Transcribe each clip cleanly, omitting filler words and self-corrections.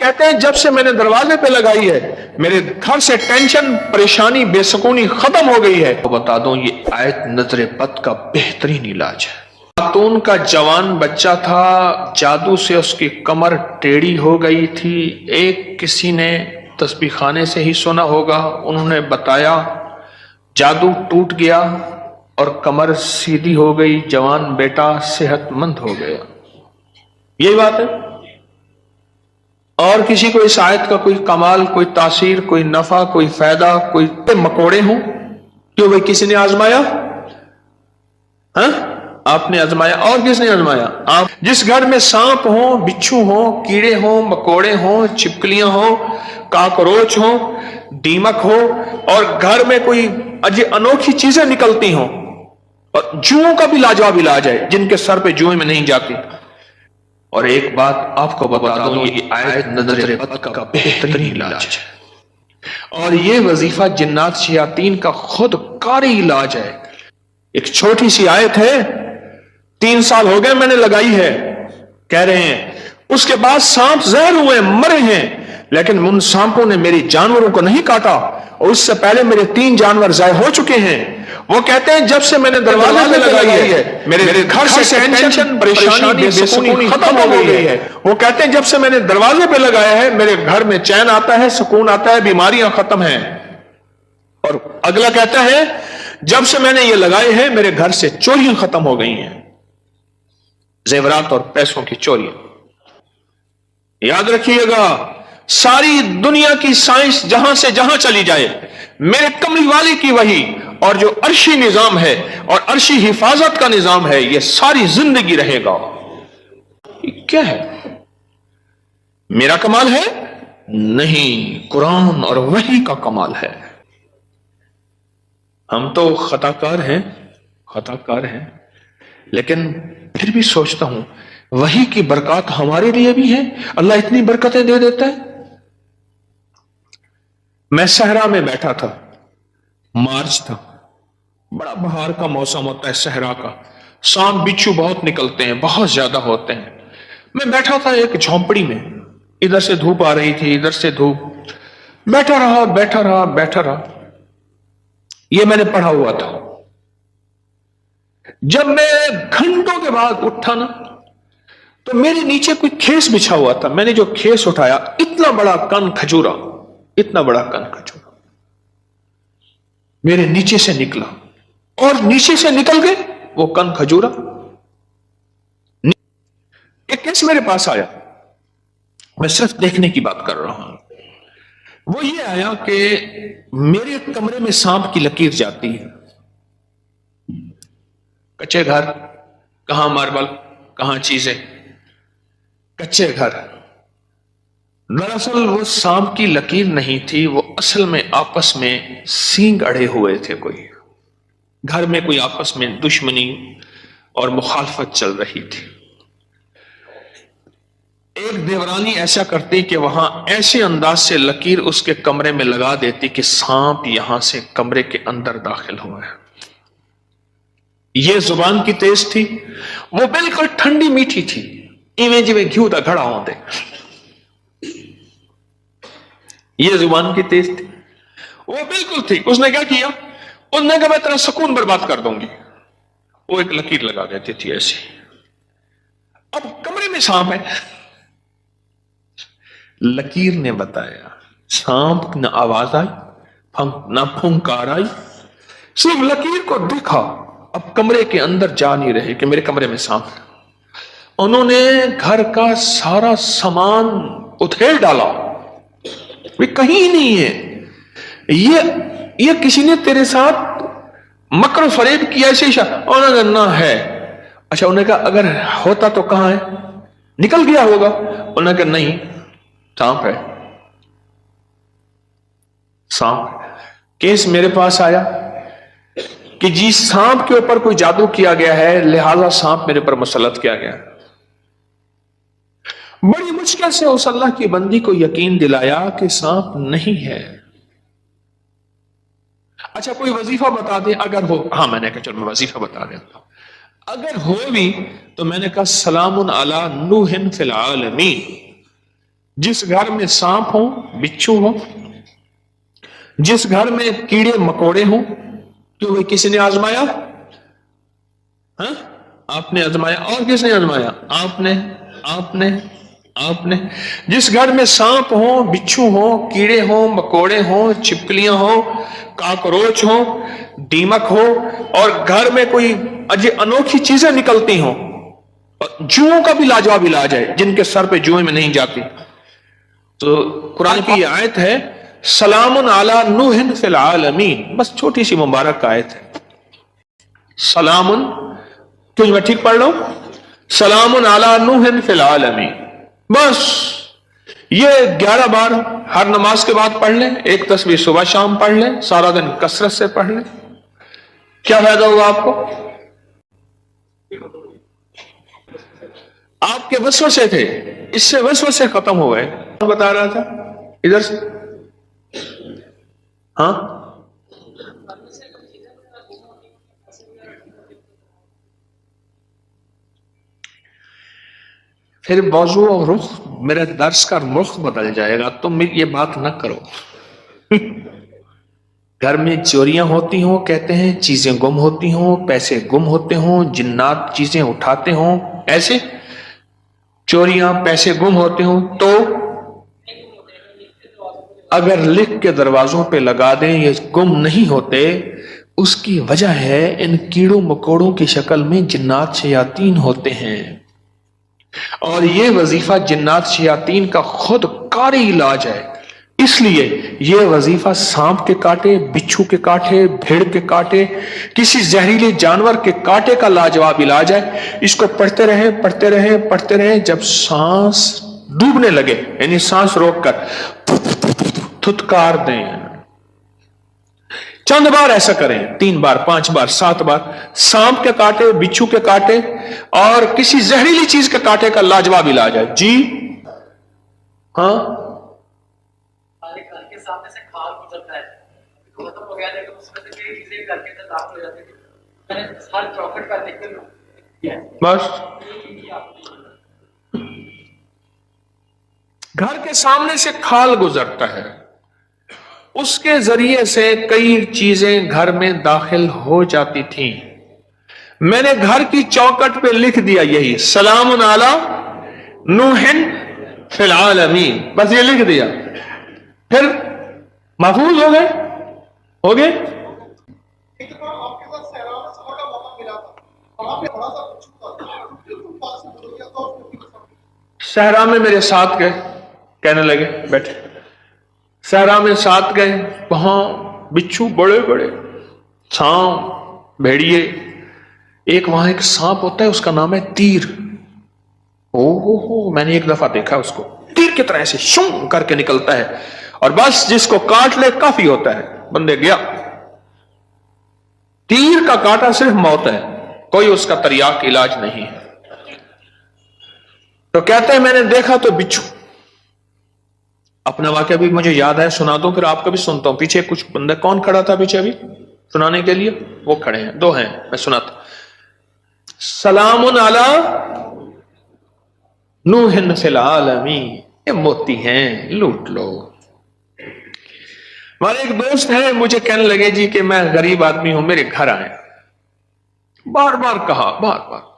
کہتے ہیں جب سے میں نے دروازے پہ لگائی ہے میرے گھر سے ٹینشن، پریشانی، بے سکونی ختم ہو گئی ہے۔ بتا دوں یہ آیت نظر بد کا بہترین علاج ہے۔ خاتون کا جوان بچہ تھا، جادو سے اس کی کمر ٹیڑھی ہو گئی تھی۔ ایک کسی نے تسبیح خانے سے ہی سنا ہوگا، انہوں نے بتایا، جادو ٹوٹ گیا اور کمر سیدھی ہو گئی، جوان بیٹا صحت مند ہو گیا۔ یہی بات ہے۔ اور کسی کو اس آیت کا کوئی کمال، کوئی تاثیر، کوئی نفع، کوئی فائدہ، کوئی مکوڑے ہوں، کیوں بھائی کسی نے آزمایا؟ ہاں آپ نے آزمایا، اور کس نے آزمایا؟ آپ۔ جس گھر میں سانپ ہوں، بچھو ہوں، کیڑے ہوں، مکوڑے ہوں، چھپکلیاں ہوں، کاکروچ ہوں، دیمک ہو، اور گھر میں کوئی انوکھی چیزیں نکلتی ہوں، اور جوؤں کا بھی لاجواب علاج ہے، جن کے سر پہ جوئیں میں نہیں جاتی۔ اور ایک بات آپ کو بتا دوں، یہ آیت نظر بد کا بہترین علاج ہے، اور یہ وظیفہ جنات شیاطین کا خود کاری علاج ہے۔ ایک چھوٹی سی آیت ہے، 3 سال ہو گئے میں نے لگائی ہے، کہہ رہے ہیں اس کے بعد سانپ زہر ہوئے، مرے ہیں، لیکن ان سانپوں نے میری جانوروں کو نہیں کاٹا، اور اس سے پہلے میرے 3 جانور ضائع ہو چکے ہیں۔ وہ کہتے ہیں جب سے میں نے دروازے پہ لگائی ہے میرے گھر سے ٹینشن، پریشانی، بے سکونی ختم ہو گئی ہے۔ وہ کہتے ہیں جب سے میں نے دروازے پہ لگایا ہے میرے گھر میں چین آتا ہے، سکون آتا ہے، بیماریاں ختم ہیں۔ اور اگلا کہتا ہے جب سے میں نے یہ لگائے ہیں میرے گھر سے چوریاں ختم ہو گئی ہیں، زیورات اور پیسوں کی چوریاں۔ یاد رکھیے گا، ساری دنیا کی سائنس جہاں سے جہاں چلی جائے، میرے کملی والی کی وحی اور جو عرشی نظام ہے اور عرشی حفاظت کا نظام ہے، یہ ساری زندگی رہے گا۔ یہ کیا ہے؟ میرا کمال ہے؟ نہیں، قرآن اور وحی کا کمال ہے۔ ہم تو خطا کار ہیں، لیکن پھر بھی سوچتا ہوں وحی کی برکات ہمارے لیے بھی ہے، اللہ اتنی برکتیں دے دیتا ہے۔ میں صحرا میں بیٹھا تھا، مارچ تھا، بڑا بہار کا موسم ہوتا ہے صحرا کا، سانپ بچھو بہت نکلتے ہیں، بہت زیادہ ہوتے ہیں۔ میں بیٹھا تھا ایک جھونپڑی میں، ادھر سے دھوپ آ رہی تھی، ادھر سے دھوپ، بیٹھا رہا۔ یہ میں نے پڑھا ہوا تھا۔ جب میں گھنٹوں کے بعد اٹھا نا، تو میرے نیچے کوئی کھیس بچھا ہوا تھا۔ میں نے جو کھیس اٹھایا، اتنا بڑا کن کھجورا میرے نیچے سے نکلا، اور نیچے سے نکل گئے وہ کن کھجورا۔ ایک کیس میرے پاس آیا، میں صرف دیکھنے کی بات کر رہا ہوں۔ وہ یہ آیا کہ میرے کمرے میں سانپ کی لکیر جاتی ہے۔ کچے گھر، کہاں ماربل، کہاں چیزیں، کچے گھر۔ دراصل وہ سانپ کی لکیر نہیں تھی، وہ اصل میں آپس میں سینگ اڑے ہوئے تھے، کوئی گھر میں کوئی آپس میں دشمنی اور مخالفت چل رہی تھی۔ ایک دیورانی ایسا کرتی کہ وہاں ایسے انداز سے لکیر اس کے کمرے میں لگا دیتی کہ سانپ یہاں سے کمرے کے اندر داخل ہوا ہے۔ یہ زبان کی تیز تھی، وہ بالکل ٹھنڈی میٹھی تھی، ایویں جی میں گھیو دا گھڑا ہوندے۔ یہ زبان کی تیز تھی، وہ بالکل تھی۔ اس نے کیا کیا؟ اس نے کہا میں تیرا سکون برباد کر دوں گی۔ وہ ایک لکیر لگا دیتی تھی ایسی۔ اب کمرے میں سانپ ہے، لکیر نے بتایا، سانپ نہ آواز آئی نہ پھنکار آئی، صرف لکیر کو دیکھا۔ اب کمرے کے اندر جا نہیں رہے کہ میرے کمرے میں سانپ ہے۔ انہوں نے گھر کا سارا سامان ادھیڑ ڈالا، کہیں نہیں ہے۔ یہ کسی نے تیرے ساتھ مکر و فریب کیا ایسے ہی؟ انہوں نے کہا نہ ہے۔ اچھا، انہوں نے کہا اگر ہوتا تو کہاں ہے؟ نکل گیا ہوگا۔ انہوں نے کہا نہیں، سانپ ہے، سانپ۔ کیس میرے پاس آیا کہ جی سانپ کے اوپر کوئی جادو کیا گیا ہے، لہذا سانپ میرے پر مسلط کیا گیا۔ بڑی مشکل سے اس اللہ کی بندی کو یقین دلایا کہ سانپ نہیں ہے۔ اچھا کوئی وظیفہ بتا دے اگر ہو۔ ہاں میں نے کہا چلو میں وظیفہ بتا دیتا ہوں، اگر ہو بھی تو میں نے کہا سلام علی نوح فی العالمین، जिस घर में सांप हो, बिच्छू हो, जिस घर में कीड़े मकोड़े हो, क्यों भाई किसी ने आजमाया? हाँ? आपने आजमाया और किसने आजमाया? आपने आपने आपने। जिस घर में सांप हो, बिच्छू हो, कीड़े हो, मकोड़े हो, छिपकलियां हो, काकरोच हो, दीमक हो, और घर में कोई अनोखी चीजें निकलती हो, और जुओं का भी लाजवाब इलाज है, जिनके सर पे जुएं में नहीं जाती। तो कुरान की आयत है, सलामुन अला नूहिन फिल आलमीन, बस छोटी सी मुबारक आयत है। सलामुन, क्यों मैं ठीक पढ़ लो, सलामुन अला नूहिन फिल आलमीन, बस ये 11 बार हर नमाज के बाद पढ़ लें, एक तस्वीर सुबह शाम पढ़ लें, सारा दिन कसरत से पढ़ लें, क्या फायदा होगा आपको? आपके वसवसे थे, इससे वसवसे खत्म हो गए। बता रहा था इधर से, हाँ, फिर मौजू और रुख, मेरे दर्स का रुख बदल जाएगा, तुम ये बात न करो। घर में चोरियां होती हों, कहते हैं चीजें गुम होती हों, पैसे गुम होते हों, जिन्नात चीजें उठाते हों, ऐसे चोरियां पैसे गुम होते हों, तो अगर लिख के दरवाजों पे लगा दें ये गुम नहीं होते, उसकी वजह है इन कीड़ों मकोड़ों की शक्ल में जिन्नात शयातीन होते हैं, और ये वजीफा जिन्नात शयातीन का खुद कारी इलाज है। इसलिए ये वजीफा सांप के काटे, बिच्छू के काटे, भेड़ के काटे, किसी जहरीले जानवर के काटे का लाजवाब इलाज है। इसको पढ़ते रहें पढ़ते रहें पढ़ते रहें, जब सांस डूबने लगे, यानी सांस रोककर थुतकार दें, चंद बार ऐसा करें, 3 बार 5 बार 7 बार, सांप के काटे, बिच्छू के काटे और किसी जहरीली चीज के काटे का लाजवाब इलाज है। जी हाँ, घर के सामने से खाल गुजरता है, तो खत्म हो गया, लेकिन उसमें से कई चीजें घर के अंदर दाखिल हो जाती थी। मैंने हर चौखट का देखकर बस घर के सामने से खाल गुजरता है, उसके जरिए से कई चीजें घर में दाखिल हो जाती थी। मैंने घर की चौखट पे लिख दिया यही, सलामुन अला नूहिन फिल आलमीन, बस ये लिख दिया, फिर महफूज हो गए, हो गए। एक बार आपके साथ सहरा में सफर का मौका मिला था, और आपने बड़ा सा बिच्छू था, बिल्कुल पास में गुजर गया था, उसने सहरा में मेरे साथ गए, कहने लगे बैठे, सहरा में साथ गए, वहां बिच्छू बड़े बड़े, सांप, भेड़िए, एक वहां एक सांप होता है, उसका नाम है तीर। हो, मैंने एक दफा देखा उसको, तीर की तरह से शूं करके निकलता है, और बस जिसको काट ले काफी होता है, बंदे गया। तीर का काटा सिर्फ मौत है, कोई उसका तरियाक इलाज नहीं है। तो कहते हैं मैंने देखा तो बिच्छू, अपना वाक्य भी मुझे याद है, सुना दो फिर आपका भी सुनता हूं। पीछे कुछ बंदा, कौन खड़ा था पीछे अभी सुनाने के लिए? वो खड़े हैं, 2 हैं, मैं सुनाता। सलामुन अला नूहिन फिल आलमीन, ये मोती हैं, लूट लो। हमारे एक दोस्त है, मुझे कहने लगे जी कि मैं गरीब आदमी हूं, मेरे घर आए, बार बार कहा, बार बार।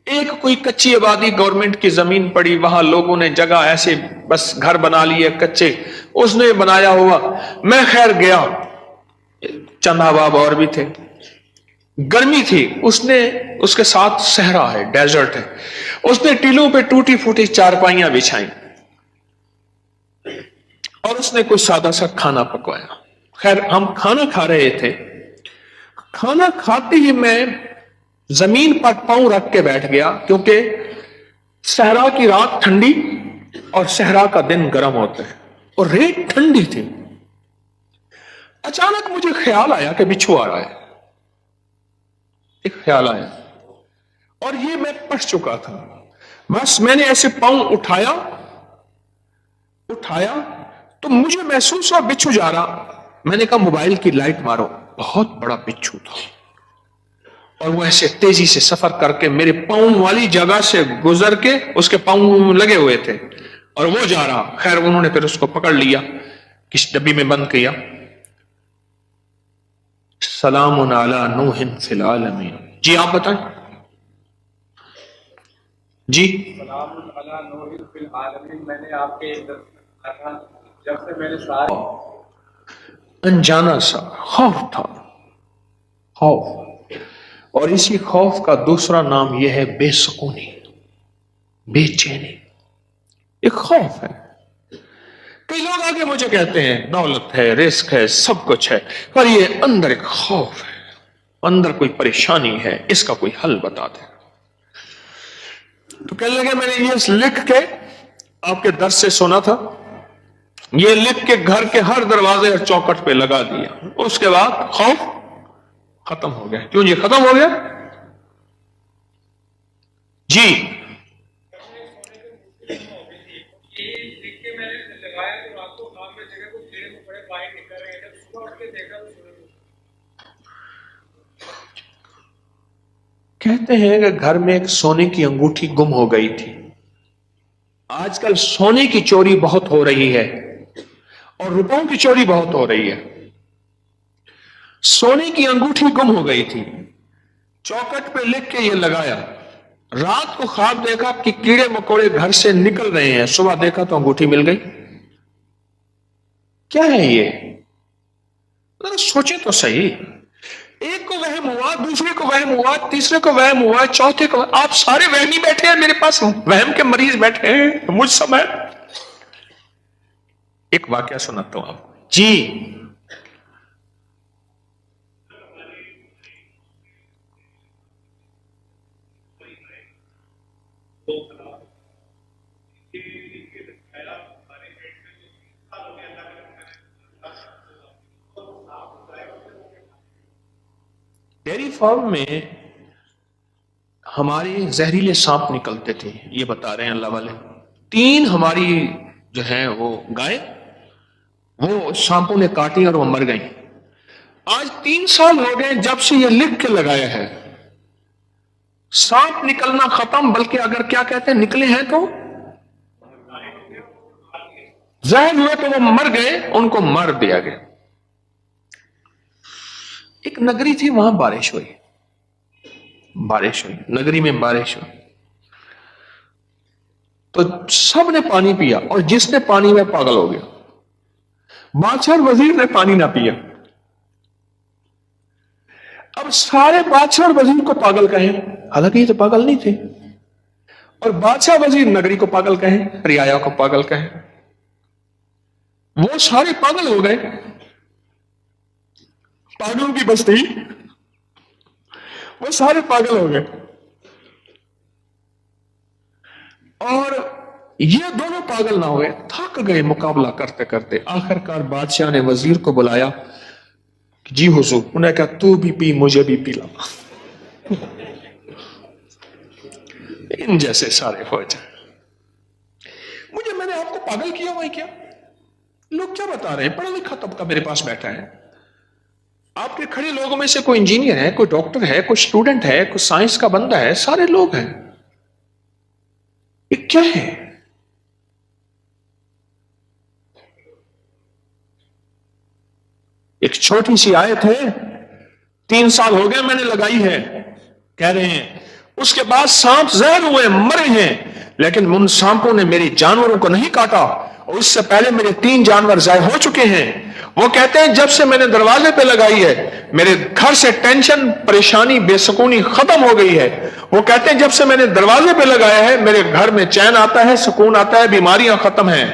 एक कोई कच्ची आबादी, गवर्नमेंट की जमीन पड़ी, वहां लोगों ने जगह ऐसे बस घर बना लिए कच्चे, उसने बनाया हुआ। मैं खैर गया, चंद अहबाब और भी थे, गर्मी थी, उसने, उसके साथ सहरा है, डेजर्ट है, उसने टीलों पे टूटी फूटी चारपाइयां बिछाई, और उसने कोई सादा सा खाना पकवाया। खैर हम खाना खा रहे थे, खाना खाते ही मैं जमीन पर पांव रख के बैठ गया, क्योंकि सहरा की रात ठंडी और सहरा का दिन गर्म होता है, और रेत ठंडी थी। अचानक मुझे ख्याल आया कि बिच्छू आ रहा है, एक ख्याल आया, और ये मैं पढ़ चुका था। बस मैंने ऐसे पांव उठाया तो मुझे महसूस हुआ बिच्छू जा रहा। मैंने कहा मोबाइल की लाइट मारो, बहुत बड़ा बिच्छू था, और वो ऐसे तेजी से सफर करके मेरे पांव वाली जगह से गुजर के, उसके पांव लगे हुए थे, और वो जा रहा, खैर उन्होंने फिर उसको पकड़ लिया, किस डब्बी में बंद किया। सलामुन अला नूहिन फिल आलमीन। जी आप बताएं। जी सलामुन अला नूहिन फिल आलमीन, मैंने आपके जब से मैंने सारे अनजाना सा खौफ था, खौफ। और इसी खौफ का दूसरा नाम यह है बेसुकूनी, बेचैनी। एक खौफ है। कई लोग आगे मुझे कहते हैं दौलत है, रिस्क है, सब कुछ है, पर ये अंदर एक खौफ है, अंदर कोई परेशानी है, इसका कोई हल बता दे। तो कहने लगे मैंने ये लिख के आपके दर्स से सुना था, ये लिख के घर के हर दरवाजे और चौखट पे लगा दिया। उसके बाद खौफ खत्म हो गया। क्यों जी खत्म हो गया? जी ये लिख के मैंने लगाया तो रात को काम में जगह को कीड़े मकोड़े बाहर निकल रहे थे, सुबह उठ के देखा तो कहते हैं कि घर में एक सोने की अंगूठी गुम हो गई थी। आजकल सोने की चोरी बहुत हो रही है और रुपयों की चोरी बहुत हो रही है। सोने की अंगूठी गुम हो गई थी, चौखट पे लिख के ये लगाया, रात को ख्वाब देखा कि कीड़े मकोड़े घर से निकल रहे हैं, सुबह देखा तो अंगूठी मिल गई। क्या है ये? जरा सोचे तो सही। एक को वहम हुआ, दूसरे को वहम हुआ, तीसरे को वहम हुआ, चौथे को। आप सारे वहमी बैठे हैं, मेरे पास वहम के मरीज बैठे हैं मुझ समय। एक वाकया सुनाता हूं आपको। जी डेयरी फार्म में हमारे जहरीले सांप निकलते थे, ये बता रहे हैं अल्लाह वाले। 3 हमारी जो है वो गाय, वो सांपों ने काटी और वो मर गई। आज 3 साल हो गए जब से ये लिख के लगाया है, सांप निकलना खत्म, बल्कि अगर क्या कहते हैं निकले हैं तो जहर हुए तो वो मर गए, उनको मार दिया गया। एक नगरी थी, वहां बारिश हुई, नगरी में बारिश हुई तो सब ने पानी पिया और जिसने पानी में पागल हो गया। बादशाह और वजीर ने पानी ना पिया। अब सारे बादशाह और वजीर को पागल कहें, हालांकि ये तो पागल नहीं थे, और बादशाह वजीर नगरी को पागल कहें, रियाया को पागल कहें। वो सारे पागल हो गए, पागलों की बस्ती, वो सारे पागल हो गए। और ये दोनों पागल ना हुए, थक गए मुकाबला करते करते। आखिरकार बादशाह ने वजीर को बुलाया कि जी हुजूर, उन्हें कहा तू भी पी, मुझे भी पिला। इन जैसे सारे हो जाए। मैंने आपको पागल किया हुआ है क्या? लोग क्या बता रहे हैं? पढ़ा लिखा तबका मेरे पास बैठा है। आपके खड़े लोगों में से कोई इंजीनियर है, कोई डॉक्टर है, कोई स्टूडेंट है, कोई साइंस का बंदा है, सारे लोग हैं। ये क्या है? एक छोटी सी आयत है, 3 साल हो गए मैंने लगाई है, कह रहे हैं उसके बाद सांप जहर हुए, मरे हैं, लेकिन उन सांपों ने मेरे जानवरों को नहीं काटा, और उससे पहले मेरे 3 जानवर ज़ाय हो चुके हैं। वो कहते हैं जब से मैंने दरवाजे पे लगाई है, मेरे घर से टेंशन, परेशानी, बेसुकूनी खत्म हो गई है। वो कहते हैं जब से मैंने दरवाजे पे लगाया है, मेरे घर में चैन आता है, सुकून आता है, बीमारियां खत्म हैं।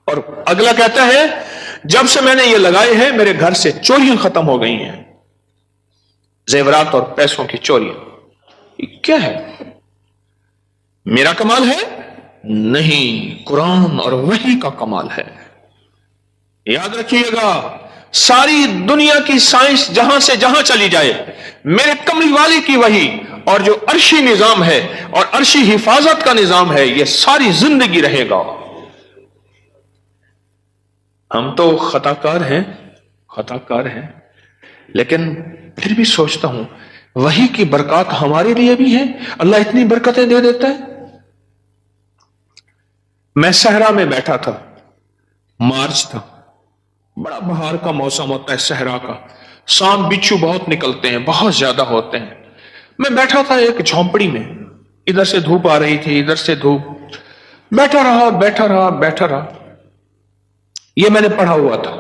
और अगला कहता है जब से मैंने ये लगाए हैं, मेरे घर से चोरियां खत्म हो गई हैं, जेवरात और पैसों की चोरियां। ये क्या है? मेरा कमाल है? नहीं, कुरान और वही का कमाल है। याद रखिएगा, सारी दुनिया की साइंस जहां से जहां चली जाए, मेरे कमली वाले की वही और जो अर्शी निजाम है और अर्शी हिफाजत का निजाम है, यह सारी जिंदगी रहेगा। हम तो खताकार हैं, लेकिन फिर भी सोचता हूं वही की बरकत हमारे लिए भी है। अल्लाह इतनी बरकतें दे देता है। मैं सहरा में बैठा था, मार्च था, बड़ा बहार का मौसम होता है सहरा का, सांप बिच्छू बहुत निकलते हैं, बहुत ज्यादा होते हैं। मैं बैठा था एक झोंपड़ी में, इधर से धूप आ रही थी, इधर से धूप, बैठा रहा बैठा रहा बैठा रहा। ये मैंने पढ़ा हुआ था।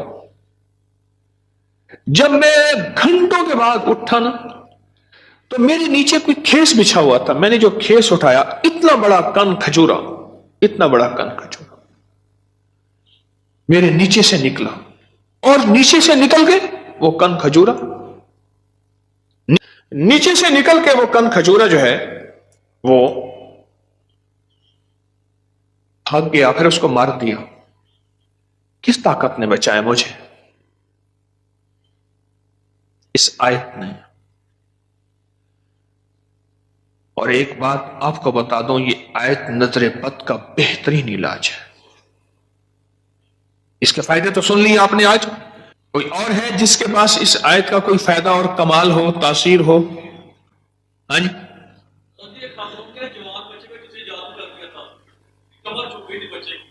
जब मैं घंटों के बाद उठा ना, तो मेरे नीचे कोई खेस बिछा हुआ था। मैंने जो खेस उठाया, इतना बड़ा कन खजूरा, इतना बड़ा कन खजूरा मेरे नीचे से निकला, और नीचे से निकल के वो कन खजूरा, नीचे से निकल के वो कन खजूरा जो है वो भाग गया, फिर उसको मार दिया। किस ताकत ने बचाया मुझे? इस आयत ने। और एक बात आपको बता दूं, ये आयत नजर बद का बेहतरीन इलाज है। इसके फायदे तो सुन लिए आपने आज। कोई और है जिसके पास इस आयत का कोई फायदा और कमाल हो, तासीर हो? हाँ जी, जवान बच्चे में किसी जादू कर दिया था, कमर झुक गई थी बच्चे की।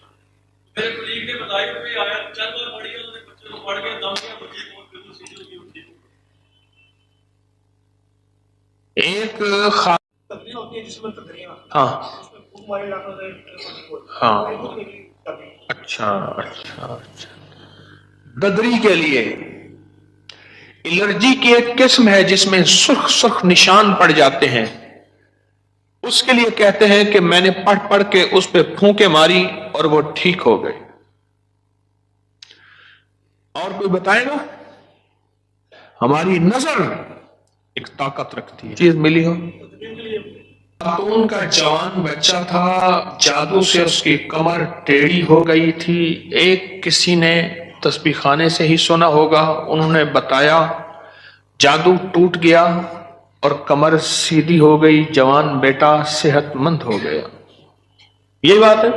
मेरे कुलीग ने बताया कि आया चंद बार पड़ी, उन्होंने बच्चे को पढ़ के दम दिया, बच्चे को बिल्कुल सीधी होती उठी। एक तकरीर होती है जिसमें तकरीर हाँ उसमें खूब मारे जाता है। हाँ, अच्छा अच्छा अच्छा। ददरी के लिए एलर्जी की एक किस्म है जिसमें सुर्ख सुर्ख निशान पड़ जाते हैं। उसके लिए कहते हैं कि मैंने पढ़ पढ़ के उस पे फूंके मारी और वो ठीक हो गए। और कोई बताएगा? हमारी नजर एक ताकत रखती है, चीज मिली हो। खातून का जवान बच्चा था, जादू से उसकी कमर टेढ़ी हो गई थी। एक किसी ने तस्बीह खाने से ही सुना होगा, उन्होंने बताया, जादू टूट गया और कमर सीधी हो गई, जवान बेटा सेहतमंद हो गया। यही बात है।